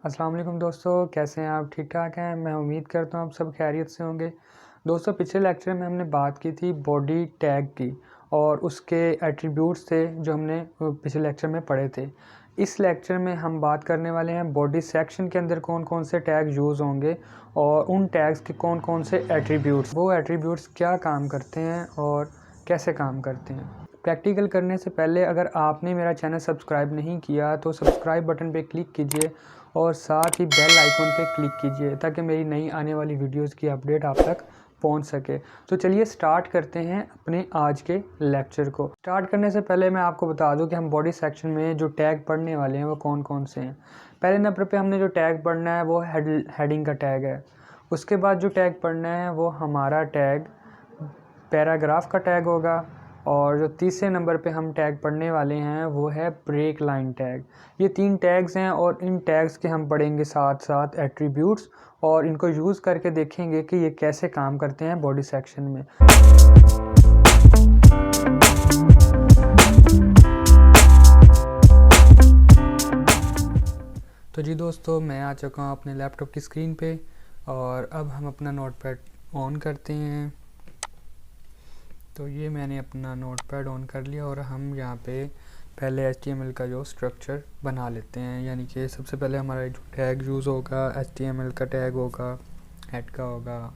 अस्सलाम वालेकुम दोस्तों, कैसे हैं आप? ठीक ठाक हैं। मैं उम्मीद करता हूँ आप सब खैरियत से होंगे। दोस्तों, पिछले लेक्चर में हमने बात की थी बॉडी टैग की और उसके एट्रीब्यूट्स थे जो हमने पिछले लेक्चर में पढ़े थे। इस लेक्चर में हम बात करने वाले हैं बॉडी सेक्शन के अंदर कौन कौन से टैग यूज़ होंगे और उन टैग्स के कौन कौन से एट्रीब्यूट्स, वो एट्रीब्यूट्स क्या काम करते हैं और कैसे काम करते हैं। प्रैक्टिकल करने से पहले अगर आपने मेरा चैनल सब्सक्राइब नहीं किया तो सब्सक्राइब बटन पे क्लिक कीजिए और साथ ही बेल आइकन पे क्लिक कीजिए ताकि मेरी नई आने वाली वीडियोस की अपडेट आप तक पहुंच सके। तो चलिए स्टार्ट करते हैं अपने आज के लेक्चर को। स्टार्ट करने से पहले मैं आपको बता दूं कि हम बॉडी सेक्शन में जो टैग पढ़ने वाले हैं वो कौन कौन से हैं। पहले नंबर पे हमने जो टैग पढ़ना है वो हेडिंग का टैग है। उसके बाद जो टैग पढ़ना है वो हमारा टैग पैराग्राफ का टैग होगा और जो तीसरे नंबर पे हम टैग पढ़ने वाले हैं वो है ब्रेक लाइन टैग। ये 3 टैग्स हैं और इन टैग्स के हम पढ़ेंगे साथ साथ एट्रीब्यूट्स और इनको यूज़ करके देखेंगे कि ये कैसे काम करते हैं बॉडी सेक्शन में। तो जी दोस्तों, मैं आ चुका हूँ अपने लैपटॉप की स्क्रीन पे और अब हम अपना नोटपैड ऑन करते हैं। तो ये मैंने अपना नोटपैड ऑन कर लिया और हम यहाँ पे पहले HTML का जो स्ट्रक्चर बना लेते हैं। यानी कि सबसे पहले हमारा जो टैग यूज़ होगा HTML का टैग होगा, हेड का होगा,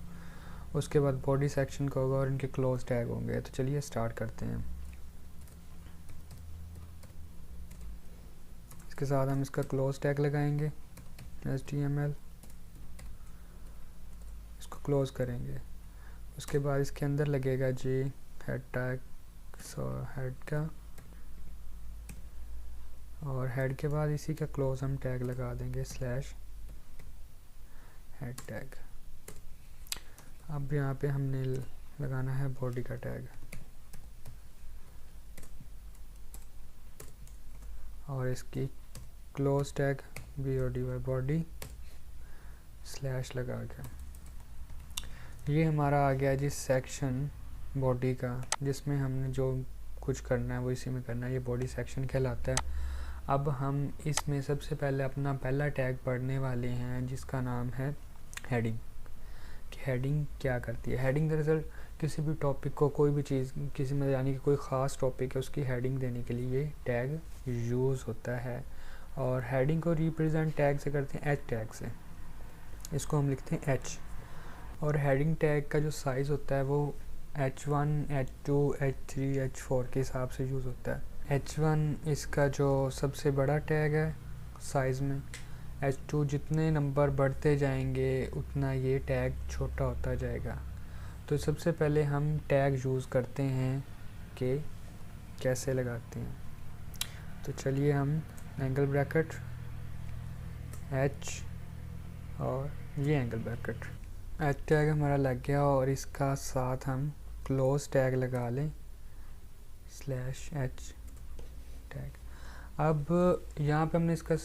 उसके बाद बॉडी सेक्शन का होगा और इनके क्लोज टैग होंगे। तो चलिए स्टार्ट करते हैं। इसके साथ हम इसका क्लोज टैग लगाएंगे HTML, इसको क्लोज करेंगे। उसके बाद इसके अंदर लगेगा जी हेड टैग, हेड का, और हेड के बाद इसी का क्लोज हम टैग लगा देंगे / हेड टैग। अब यहाँ पे हमने लगाना है बॉडी का टैग और इसकी क्लोज टैग बॉडी / लगा के। ये हमारा आ गया जी सेक्शन बॉडी का, जिसमें हमने जो कुछ करना है वो इसी में करना है। ये बॉडी सेक्शन कहलाता है। अब हम इसमें सबसे पहले अपना पहला टैग पढ़ने वाले हैं जिसका नाम है हेडिंग। कि हेडिंग क्या करती है। हेडिंग दरअसल किसी भी टॉपिक को, कोई भी चीज़ किसी में, यानी कि कोई ख़ास टॉपिक है उसकी हेडिंग देने के लिए ये टैग यूज़ होता है। और हेडिंग को रिप्रेजेंट टैग से करते हैं H टैग से, इसको हम लिखते हैं H। और हेडिंग टैग का जो साइज़ होता है वो H1, H2, H3, H4 के हिसाब से यूज़ होता है। H1 इसका जो सबसे बड़ा टैग है साइज़ में। H2 जितने नंबर बढ़ते जाएंगे उतना ये टैग छोटा होता जाएगा। तो सबसे पहले हम टैग यूज़ करते हैं कि कैसे लगाते हैं। तो चलिए हम एंगल ब्रैकेट H और ये एंगल ब्रैकेट H टैग हमारा लग गया और इसका साथ हम क्लोज टैग लगा लें /H टैग। अब यहाँ पे हमने इसका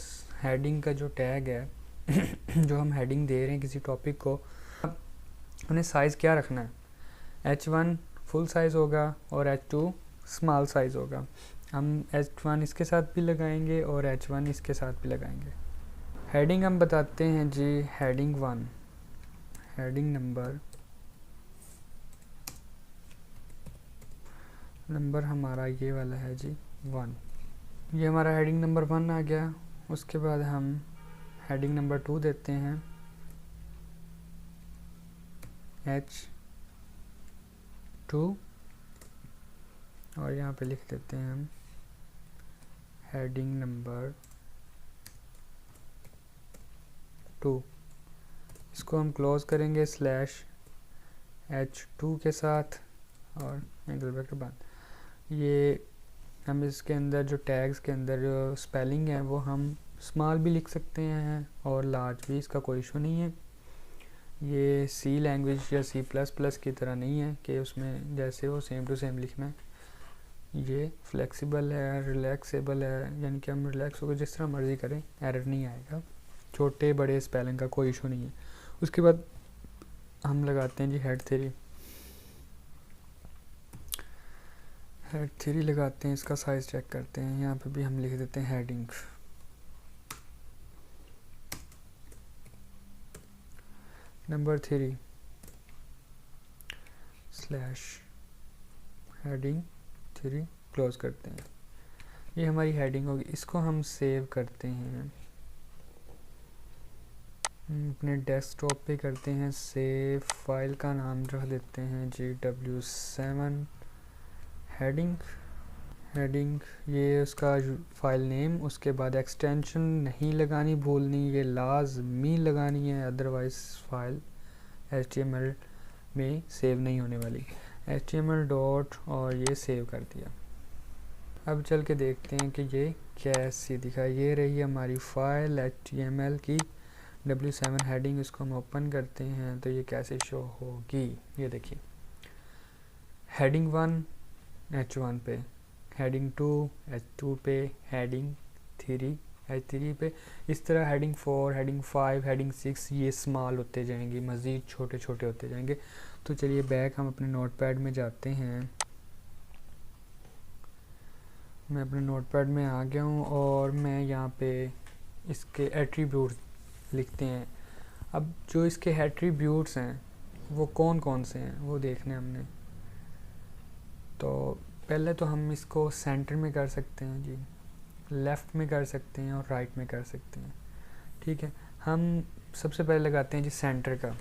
हेडिंग का जो टैग है जो हम हेडिंग दे रहे हैं किसी टॉपिक को, हमने साइज़ क्या रखना है। H1 फुल साइज़ होगा और H2 स्मॉल साइज़ होगा। हम H1 इसके साथ भी लगाएंगे और H1 इसके साथ भी लगाएंगे। हेडिंग हम बताते हैं जी हेडिंग 1, हेडिंग नंबर हमारा ये वाला है जी 1। ये हमारा हेडिंग नंबर 1 आ गया। उसके बाद हम हेडिंग नंबर 2 देते हैं H2 और यहाँ पे लिख देते हैं हम हेडिंग नंबर 2। इसको हम क्लोज करेंगे /H2 के साथ और एंगल ब्रैकेट बंद। ये हम इसके अंदर जो टैग्स के अंदर जो स्पेलिंग है वो हम स्मॉल भी लिख सकते हैं और लार्ज भी, इसका कोई इशू नहीं है। ये C लैंग्वेज या C++ की तरह नहीं है कि उसमें जैसे हो सेम टू सेम लिखना है। ये फ्लेक्सिबल है, रिलैक्सेबल है, यानी कि हम रिलैक्स होकर जिस तरह मर्ज़ी करें एरर नहीं आएगा। छोटे बड़े स्पेलिंग का कोई इशू नहीं है। उसके बाद हम लगाते हैं जी हेड 3। हेड 3 लगाते हैं, इसका साइज़ चेक करते हैं। यहाँ पे भी हम लिख देते हैं heading. Number 3 slash heading 3 close करते हैं। ये हमारी हेडिंग होगी। इसको हम सेव करते हैं, अपने डेस्कटॉप पे करते हैं सेव। फाइल का नाम रख देते हैं GW7 हेडिंग ये उसका फाइल नेम। उसके बाद एक्सटेंशन नहीं लगानी भूलनी, ये लाजमी लगानी है, अदरवाइज़ फाइल HTML में सेव नहीं होने वाली। HTML डॉट और ये सेव कर दिया। अब चल के देखते हैं कि ये कैसी दिखाई। ये रही हमारी फाइल HTML की W7 हेडिंग। इसको हम ओपन करते हैं तो ये कैसे शो होगी, ये देखिए। हेडिंग 1 H1 पे, हेडिंग 2 H2 पे, हेडिंग 3 H3 पे। इस तरह हेडिंग 4, हेडिंग 5, हेडिंग 6 ये स्मॉल होते जाएंगे, मज़ीद छोटे छोटे होते जाएंगे। तो चलिए बैक हम अपने नोटपैड में जाते हैं। मैं अपने नोटपैड में आ गया हूँ और मैं यहाँ पे इसके एट्रीब्यूट्स लिखते हैं। अब जो इसके एट्रीब्यूट्स हैं वो कौन कौन से हैं वो देखने हमने। तो पहले तो हम इसको सेंटर में कर सकते हैं जी, लेफ़्ट में कर सकते हैं और राइट में कर सकते हैं। ठीक है, हम सबसे पहले लगाते हैं जी सेंटर का।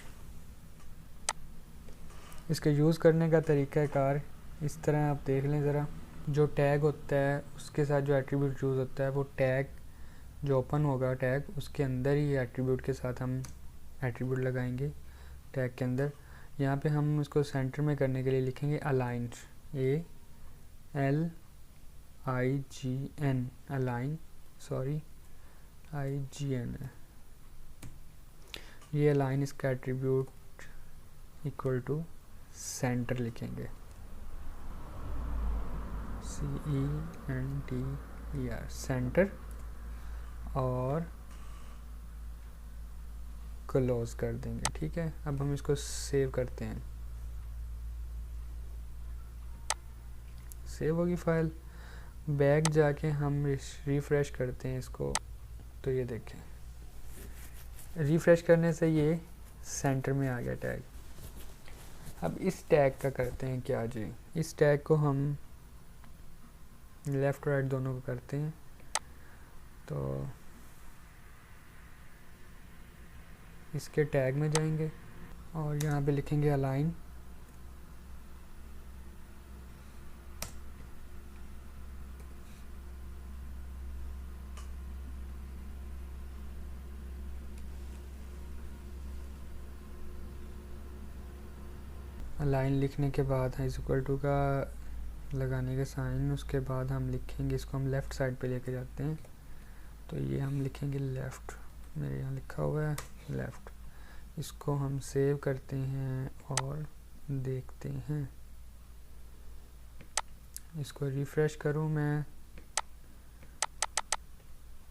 इसके यूज़ करने का तरीक़ाकार इस तरह आप देख लें ज़रा। जो टैग होता है उसके साथ जो एट्रीब्यूट यूज़ होता है वो टैग जो ओपन होगा टैग उसके अंदर ही एट्रीब्यूट के साथ हम एट्रीब्यूट लगाएंगे टैग के अंदर। यहाँ पे हम इसको सेंटर में करने के लिए लिखेंगे align, ALIGN align, sorry IGN है ये अलाइन। इसका एट्रीब्यूट इक्वल टू सेंटर लिखेंगे, CENTER सेंटर, और क्लोज कर देंगे। ठीक है, अब हम इसको सेव करते हैं। सेव होगी फाइल। बैक जाके हम रिफ़्रेश करते हैं इसको, तो ये देखें रिफ़्रेश करने से ये सेंटर में आ गया टैग। अब इस टैग का करते हैं क्या जी, इस टैग को हम लेफ़्ट राइट दोनों को करते हैं। तो इसके टैग में जाएंगे और यहाँ पे लिखेंगे अलाइन, अलाइन लिखने के बाद है इक्वल टू का लगाने के साइन। उसके बाद हम लिखेंगे, इसको हम लेफ़्ट साइड पे लेके जाते हैं। तो ये हम लिखेंगे लेफ़्ट, मेरे यहाँ लिखा हुआ है लेफ़्ट। इसको हम सेव करते हैं और देखते हैं। इसको रिफ़्रेश करूँ मैं,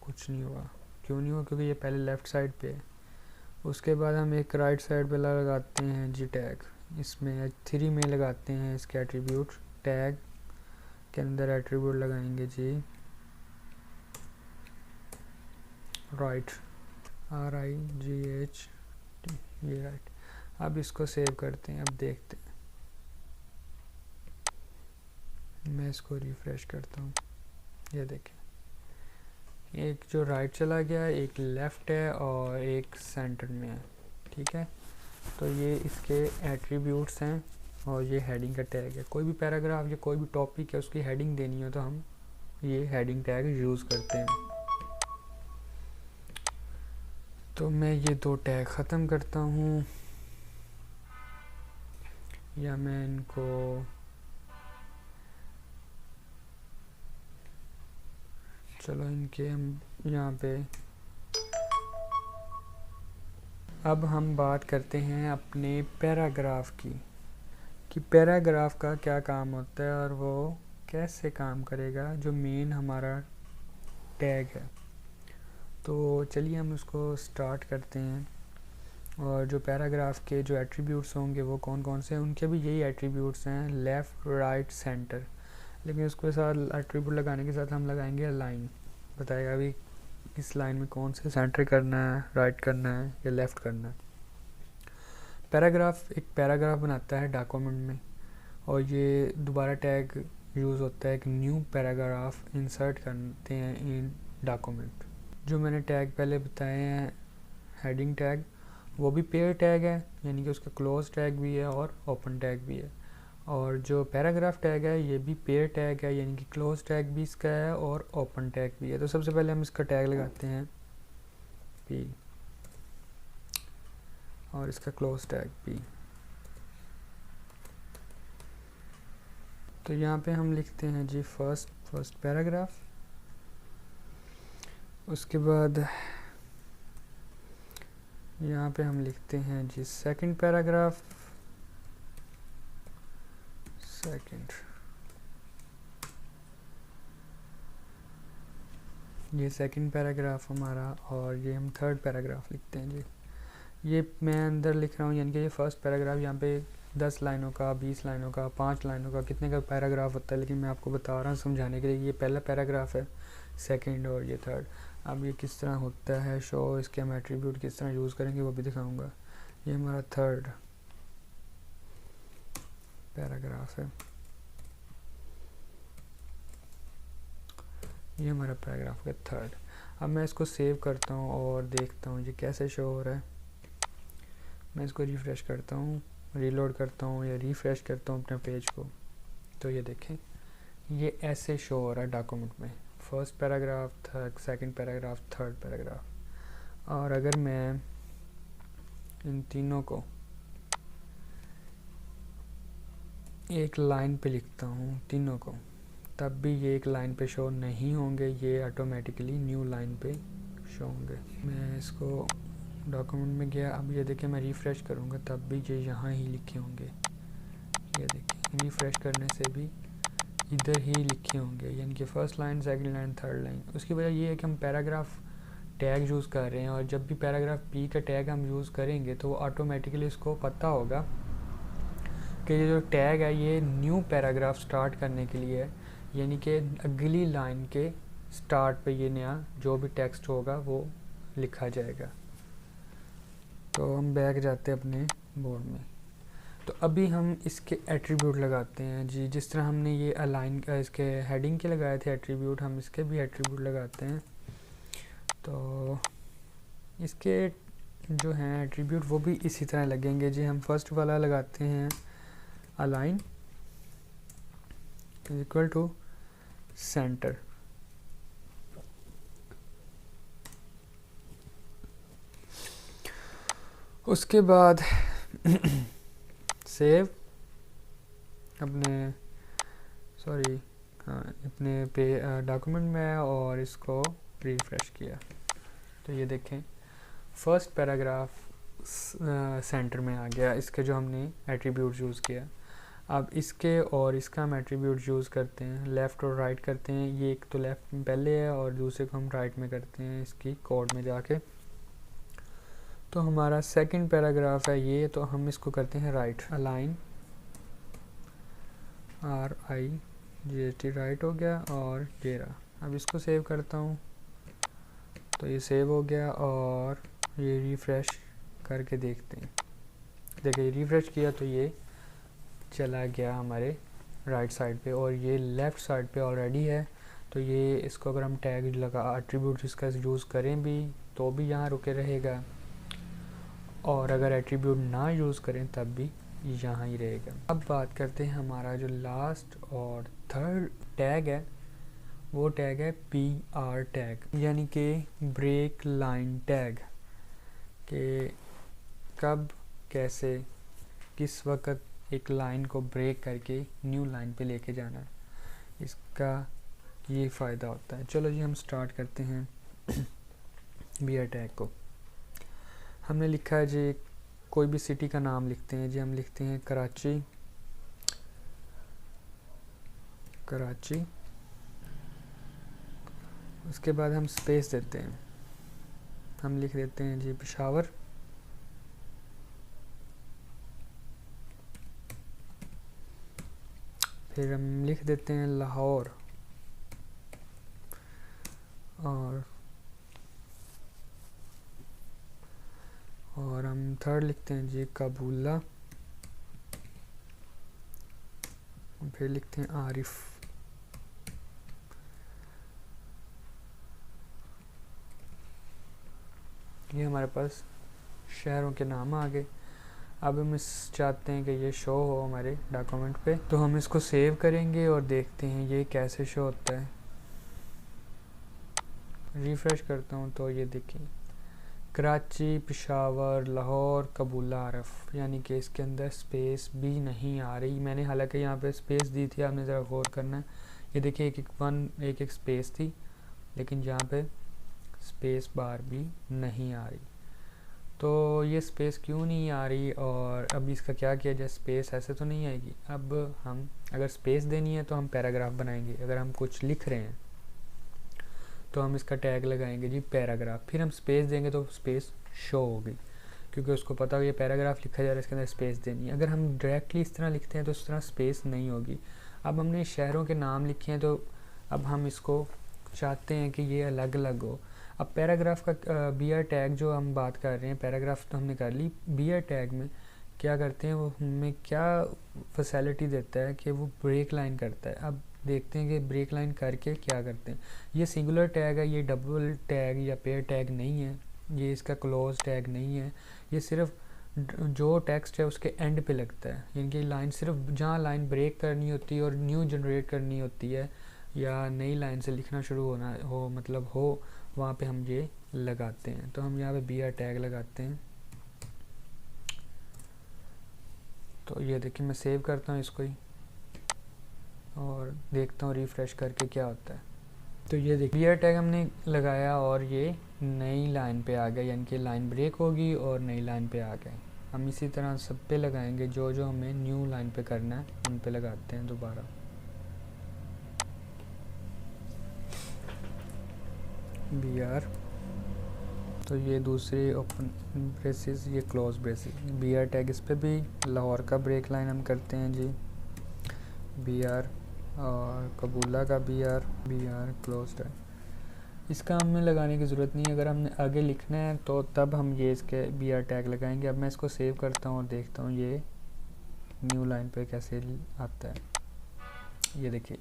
कुछ नहीं हुआ। क्यों नहीं हुआ? क्योंकि ये पहले लेफ़्ट साइड पे है। उसके बाद हम एक राइट साइड पे लगाते हैं जी टैग। इसमें H3 में लगाते हैं इसके एट्रीब्यूट। टैग के अंदर एट्रीब्यूट लगाएंगे जी राइट, RIGH, ये राइट। अब इसको सेव करते हैं। अब देखते हैं, मैं इसको रिफ़्रेश करता हूँ। ये देखें एक जो राइट चला गया, एक लेफ़्ट है और एक सेंटर में है। ठीक है, तो ये इसके एट्रीब्यूट्स हैं और ये हेडिंग का टैग है। कोई भी पैराग्राफ या कोई भी टॉपिक है उसकी हेडिंग देनी हो तो हम ये हेडिंग टैग यूज़ करते हैं। तो मैं ये दो टैग ख़त्म करता हूँ, या मैं इनको चलो इनके हम यहाँ पे। अब हम बात करते हैं अपने पैराग्राफ की, कि पैराग्राफ का क्या काम होता है और वो कैसे काम करेगा, जो मेन हमारा टैग है। तो चलिए हम उसको स्टार्ट करते हैं। और जो पैराग्राफ के जो एट्रीब्यूट्स होंगे वो कौन कौन से हैं, उनके भी यही एट्रीब्यूट्स हैं, लेफ़्ट राइट सेंटर। लेकिन उसके साथ एट्रीब्यूट लगाने के साथ हम लगाएंगे लाइन, बताएगा अभी इस लाइन में कौन से सेंटर करना है, राइट करना है या लेफ़्ट करना है। पैराग्राफ एक पैराग्राफ बनाता है डॉक्यूमेंट में, और ये दोबारा टैग यूज़ होता है, एक न्यू पैराग्राफ इंसर्ट करते हैं इन डॉक्यूमेंट। जो मैंने टैग पहले बताए हैं हेडिंग टैग, वो भी पेयर टैग है, यानी कि उसका क्लोज टैग भी है और ओपन टैग भी है। और जो पैराग्राफ टैग है ये भी पेयर टैग है, यानी कि क्लोज टैग भी इसका है और ओपन टैग भी है। तो सबसे पहले हम इसका टैग लगाते हैं P और इसका क्लोज टैग P। तो यहाँ पे हम लिखते हैं जी फर्स्ट पैराग्राफ। उसके बाद यहाँ पे हम लिखते हैं जी सेकंड पैराग्राफ, सेकंड। ये सेकंड पैराग्राफ हमारा, और ये हम थर्ड पैराग्राफ लिखते हैं जी। ये मैं अंदर लिख रहा हूँ, यानी कि ये फर्स्ट पैराग्राफ, यहाँ पे 10 लाइनों का, 20 लाइनों का, 5 लाइनों का, कितने का पैराग्राफ होता है, लेकिन मैं आपको बता रहा हूँ समझाने के लिए। ये पहला पैराग्राफ है, सेकंड और ये थर्ड। अब ये किस तरह होता है शो, इसके हम एट्रीब्यूट किस तरह यूज़ करेंगे वो भी दिखाऊंगा। ये हमारा थर्ड पैराग्राफ है, ये हमारा पैराग्राफ है थर्ड। अब मैं इसको सेव करता हूँ और देखता हूँ ये कैसे शो हो रहा है। मैं इसको रिफ़्रेश करता हूँ, रीलोड करता हूँ या रिफ़्रेश करता हूँ अपने पेज को, तो ये देखें ये ऐसे शो हो रहा है डॉक्यूमेंट में, first paragraph, second paragraph, third paragraph. और अगर मैं इन तीनों को एक लाइन पे लिखता हूँ तीनों को, तब भी ये एक लाइन पे शो नहीं होंगे, ये ऑटोमेटिकली न्यू लाइन पे शो होंगे। मैं इसको डॉक्यूमेंट में गया, अब ये देखिए मैं रिफ़्रेश करूँगा तब भी ये यहाँ ही लिखे होंगे। ये देखिए रिफ़्रेश करने से भी इधर ही लिखे होंगे, यानी कि first line, second line, third line. उसकी वजह ये है कि हम पैराग्राफ टैग यूज़ कर रहे हैं, और जब भी पैराग्राफ P का टैग हम यूज़ करेंगे तो वो ऑटोमेटिकली इसको पता होगा कि ये जो टैग है ये न्यू पैराग्राफ स्टार्ट करने के लिए है, यानी कि अगली लाइन के स्टार्ट पे ये नया जो भी टेक्स्ट होगा वो लिखा जाएगा। तो हम बैक जाते हैं अपने बोर्ड में। तो अभी हम इसके एट्रीब्यूट लगाते हैं जी, जिस तरह हमने ये अलाइन इसके हेडिंग के लगाए थे एट्रीब्यूट, हम इसके भी एट्रीब्यूट लगाते हैं। तो इसके जो हैं एट्रीब्यूट वो भी इसी तरह लगेंगे जी। हम फर्स्ट वाला लगाते हैं अलाइन इक्वल टू सेंटर। उसके बाद सेव अपने अपने पे डॉक्यूमेंट में, और इसको रिफ्रेश किया तो ये देखें फर्स्ट पैराग्राफ सेंटर में आ गया, इसके जो हमने एट्रीब्यूट यूज़ किया। अब इसके और इसका हम एट्रीब्यूट यूज़ करते हैं, लेफ़्ट और राइट करते हैं। ये एक तो लेफ़्ट में पहले है और दूसरे को हम राइट में करते हैं इसकी कोड में जाके। तो हमारा सेकंड पैराग्राफ है ये, तो हम इसको करते हैं राइट, अलाइन RIGHT राइट हो गया, और ये रहा। अब इसको सेव करता हूँ तो ये सेव हो गया, और ये रिफ़्रेश करके देखते हैं। देखिए रिफ़्रेश किया तो ये चला गया हमारे राइट साइड पे, और ये लेफ़्ट साइड पे ऑलरेडी है। तो ये इसको अगर हम टैग लगा एट्रीब्यूट इसका यूज़ करें भी तो भी यहाँ रुके रहेगा, और अगर एट्रीब्यूट ना यूज़ करें तब भी यहाँ ही रहेगा। अब बात करते हैं हमारा जो लास्ट और थर्ड टैग है, वो टैग है PR टैग, यानी कि ब्रेक लाइन टैग, कि कब कैसे किस वक्त एक लाइन को ब्रेक करके न्यू लाइन पे लेके जाना है, इसका ये फ़ायदा होता है। चलो जी हम स्टार्ट करते हैं BR टैग को। हमने लिखा है जी, कोई भी सिटी का नाम लिखते हैं जी, हम लिखते हैं कराची, कराची। उसके बाद हम स्पेस देते हैं, हम लिख देते हैं जी पेशावर। फिर हम लिख देते हैं लाहौर, और हम थर्ड लिखते हैं जी कबूला, फिर लिखते हैं आरिफ। ये हमारे पास शहरों के नाम आ गए। अब हम इस चाहते हैं कि ये शो हो हमारे डॉक्यूमेंट पे, तो हम इसको सेव करेंगे और देखते हैं ये कैसे शो होता है। रिफ़्रेश करता हूँ तो ये देखिए कराची, पेशावर, लाहौर, कबूला, आरफ, यानी कि इसके अंदर स्पेस भी नहीं आ रही। मैंने हालांकि यहाँ पे स्पेस दी थी, आपने ज़रा गौर करना है। ये देखिए एक एक स्पेस थी, लेकिन यहाँ पे स्पेस बार भी नहीं आ रही। तो ये स्पेस क्यों नहीं आ रही और अब इसका क्या किया जाए? स्पेस ऐसे तो नहीं आएगी। अब हम अगर स्पेस देनी है तो हम पैराग्राफ बनाएंगे। अगर हम कुछ लिख रहे हैं तो हम इसका टैग लगाएंगे जी पैराग्राफ, फिर हम स्पेस देंगे तो स्पेस शो होगी, क्योंकि उसको पता हो ये पैराग्राफ लिखा जा रहा है, इसके अंदर स्पेस देनी है। अगर हम डायरेक्टली इस तरह लिखते हैं तो इस तरह स्पेस नहीं होगी। अब हमने शहरों के नाम लिखे हैं, तो अब हम इसको चाहते हैं कि ये अलग अलग हो। अब पैराग्राफ का बी आर टैग जो हम बात कर रहे हैं, पैराग्राफ तो हमने कर ली, बी आर टैग में क्या करते हैं, वो हमें क्या फैसिलिटी देता है कि वो ब्रेक लाइन करता है। अब देखते हैं कि ब्रेक लाइन करके क्या करते हैं। ये सिंगुलर टैग है, ये डबल टैग या पेयर टैग नहीं है, ये इसका क्लोज टैग नहीं है। ये सिर्फ जो टेक्स्ट है उसके एंड पे लगता है, यानी कि लाइन सिर्फ जहाँ लाइन ब्रेक करनी होती है और न्यू जनरेट करनी होती है या नई लाइन से लिखना शुरू होना हो, मतलब हो, वहाँ पे हम ये लगाते हैं। तो हम यहाँ पे बी आर टैग लगाते हैं। तो ये देखिए मैं सेव करता हूँ इसको ही और देखता हूँ रिफ़्रेश करके क्या होता है। तो ये देखिए बी आर टैग हमने लगाया और ये नई लाइन पे आ गया, यानी कि लाइन ब्रेक होगी और नई लाइन पे आ गए। हम इसी तरह सब पे लगाएंगे, जो जो हमें न्यू लाइन पे करना है उन पे लगाते हैं दोबारा। बी आर, तो ये दूसरी ओपन ब्रेसिस, ये close braces. B R tag इस पे भी लाहौर का ब्रेक लाइन हम करते हैं जी बी आर, और कबूला का बी आर क्लोज टैग। इसका हमें लगाने की ज़रूरत नहीं है। अगर हमने आगे लिखना है तो तब हम ये इसके बी आर टैग लगाएंगे। अब मैं इसको सेव करता हूँ और देखता हूँ ये न्यू लाइन पे कैसे आता है। ये देखिए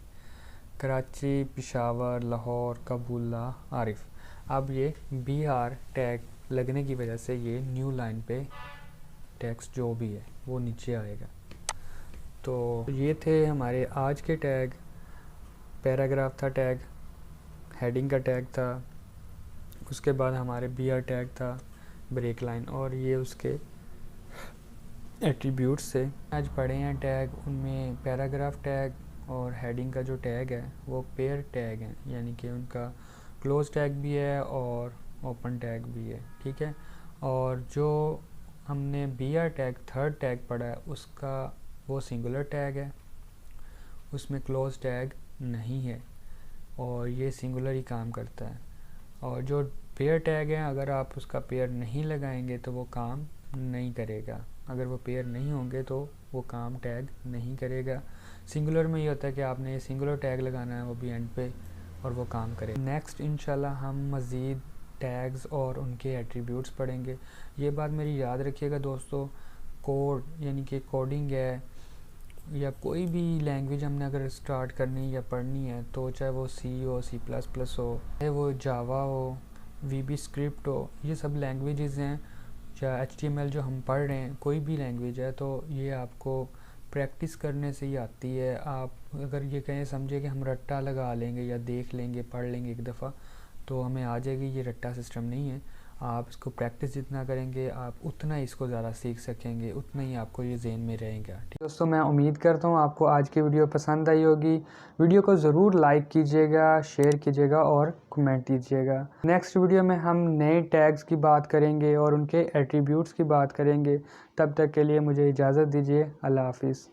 कराची, पेशावर, लाहौर, कबूला, आरिफ। अब ये बी आर टैग लगने की वजह से ये न्यू लाइन पे टेक्स्ट जो भी है वो नीचे आएगा। तो ये थे हमारे आज के टैग। पैराग्राफ था टैग, हेडिंग का टैग था, उसके बाद हमारे बी आर टैग था, ब्रेक लाइन, और ये उसके एट्रीब्यूट्स से आज पढ़े हैं टैग। उनमें पैराग्राफ टैग और हेडिंग का जो टैग है वो पेयर टैग हैं, यानी कि उनका क्लोज टैग भी है और ओपन टैग भी है, ठीक है। और जो हमने B R tag third tag पढ़ा है उसका वो सिंगुलर टैग है, उसमें क्लोज टैग नहीं है और ये सिंगुलर ही काम करता है। और जो पेयर टैग है अगर आप उसका पेयर नहीं लगाएंगे तो वो काम नहीं करेगा। अगर वो पेयर नहीं होंगे तो वो काम टैग नहीं करेगा। सिंगुलर में ये होता है कि आपने ये सिंगुलर टैग लगाना है, वो भी एंड पे, और वो काम करे। नेक्स्ट इंशाल्लाह हम मज़ीद टैग्स और उनके एट्रीब्यूट्स पढ़ेंगे। ये बात मेरी याद रखिएगा दोस्तों, कोड यानी कि कोडिंग है या कोई भी लैंग्वेज हमने अगर स्टार्ट करनी या पढ़नी है, तो चाहे वो सी हो, सी प्लस प्लस हो, चाहे वो जावा हो, वी स्क्रिप्ट हो, ये सब लैंग्वेजेस हैं, या HTML जो हम पढ़ रहे हैं, कोई भी लैंग्वेज है, तो ये आपको प्रैक्टिस करने से ही आती है। आप अगर ये कहें समझे कि हम रट्टा लगा लेंगे या देख लेंगे, पढ़ लेंगे एक दफ़ा तो हमें आ जाएगी, ये रट्टा सिस्टम नहीं है। आप इसको प्रैक्टिस जितना करेंगे आप उतना ही इसको ज़्यादा सीख सकेंगे, उतना ही आपको ये ज़हन में रहेगा। ठीक दोस्तों, मैं उम्मीद करता हूँ आपको आज की वीडियो पसंद आई होगी। वीडियो को ज़रूर लाइक कीजिएगा, शेयर कीजिएगा और कमेंट दीजिएगा। नेक्स्ट वीडियो में हम नए टैग्स की बात करेंगे और उनके एट्रीब्यूट्स की बात करेंगे। तब तक के लिए मुझे इजाज़त दीजिए। अल्लाह हाफिज़।